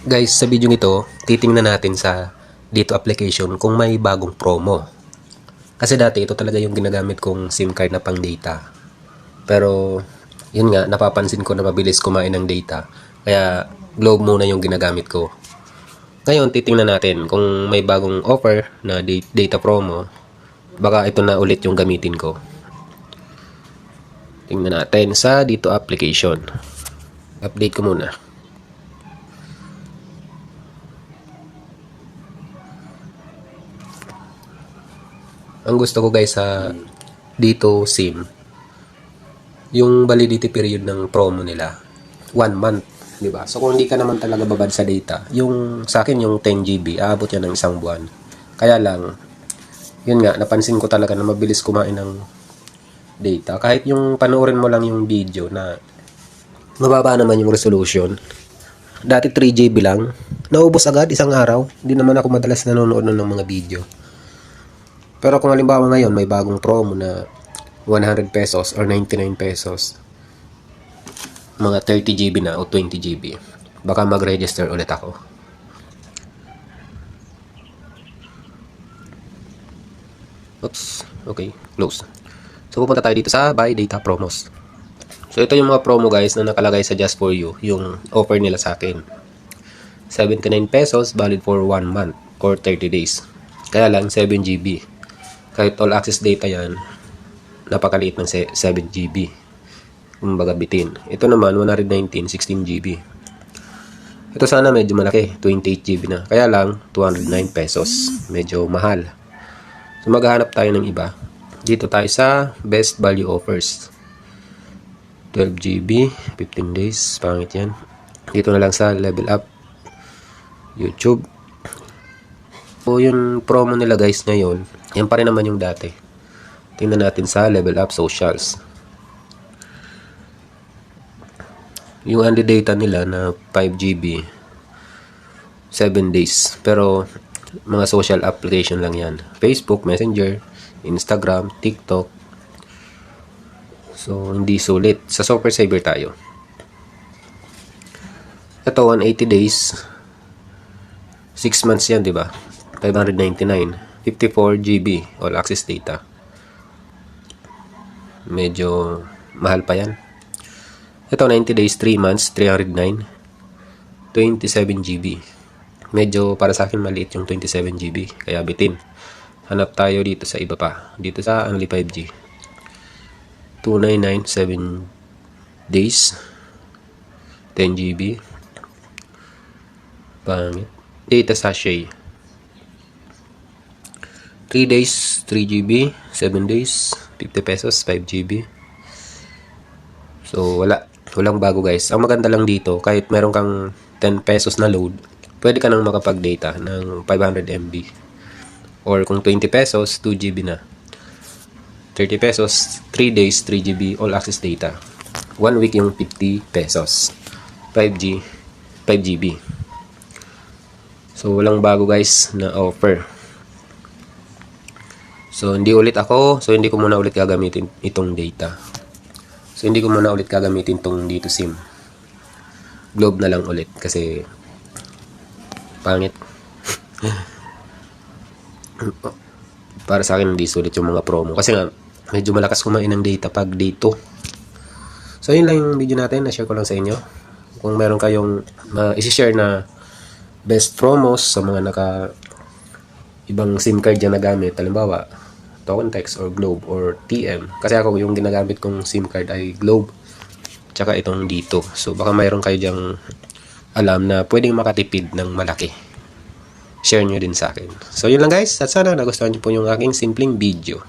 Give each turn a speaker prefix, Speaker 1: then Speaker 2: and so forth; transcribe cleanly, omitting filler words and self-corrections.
Speaker 1: Guys, sa video nito, titingnan natin sa dito application kung may bagong promo. Kasi dati ito talaga yung ginagamit kong SIM card na pang data. Pero, yun nga, napapansin ko na mabilis kumain ng data. Kaya, Globe muna yung ginagamit ko. Ngayon, titingnan natin kung may bagong offer na data promo. Baka ito na ulit yung gamitin ko. Tingnan natin sa dito application. Update ko muna. Ang gusto ko guys sa dito SIM, yung validity period ng promo nila, 1 month, di ba? So kung hindi ka naman talaga babad sa data, yung sa akin yung 10 GB, aabot yan ng 1 buwan. Kaya lang, yun nga, napansin ko talaga na mabilis kumain ng data. Kahit yung panoorin mo lang yung video na mababa naman yung resolution. Dati 3 GB lang, naubos agad isang araw. Hindi naman ako madalas nanonood ng mga video. Pero kung halimbawa ngayon may bagong promo na 100 pesos or 99 pesos, mga 30 GB na o 20 GB, baka mag-register ulit ako. Oops, okay, close. So pupunta tayo dito sa buy data promos. So ito yung mga promo guys na nakalagay sa Just For You, yung offer nila sa akin. 79 pesos, valid for 1 month or 30 days. Kaya lang 7 GB. Kahit all access data yan, napakaliit ng 7 GB. Kumbaga bitin. Ito naman, 119, 16 GB. Ito sana medyo malaki, 28 GB na. Kaya lang, 209 pesos. Medyo mahal. So maghahanap tayo ng iba. Dito tayo sa best value offers. 12 GB, 15 days. Pangit yan. Dito na lang sa level up. YouTube. So yung promo nila guys ngayon, yan pa rin naman yung dati. Tingnan natin sa level up socials. Yung only data nila na 5 GB 7 days. Pero mga social application lang yan. Facebook, Messenger, Instagram, TikTok. So hindi sulit. Sa Super Saver tayo. Ito 180 days 6 months yan, di ba? 599, 54 GB all access data. Medyo mahal pa yan. Ito 90 days 3 months 309, 27 GB. Medyo para sa akin maliit yung 27 GB, kaya bitin. Hanap tayo dito sa iba pa. Dito sa only 5G. 299 7 days 10 GB. Pangit. Data sachet 3 days, 3 GB, 7 days, 50 pesos, 5 GB. So, walang bago guys. Ang maganda lang dito, kahit meron kang 10 pesos na load, pwede ka nang makapag-data ng 500 MB. Or kung 20 pesos, 2 GB na. 30 pesos, 3 days, 3 GB, all access data. 1 week yung 50 pesos. 5G, 5 GB. So, walang bago guys na offer. So, hindi ulit ako. So, hindi ko muna ulit gagamitin itong data. So, hindi ko muna ulit gagamitin itong dito SIM. Globe na lang ulit. Kasi, pangit. Para sa akin, hindi sulit yung mga promo. Kasi nga, medyo malakas kumain ng data pag dito. So, yun lang yung video natin. Na-share ko lang sa inyo. Kung meron kayong isi-share na best promos sa mga ibang SIM card dyan na gamit. Halimbawa, Token Text or Globe or TM. Kasi ako yung ginagamit kong SIM card ay Globe. Tsaka itong dito. So baka mayroon kayo dyang alam na pwedeng makatipid ng malaki. Share nyo din sa akin. So yun lang guys. At sana nagustuhan nyo po yung aking simpleng video.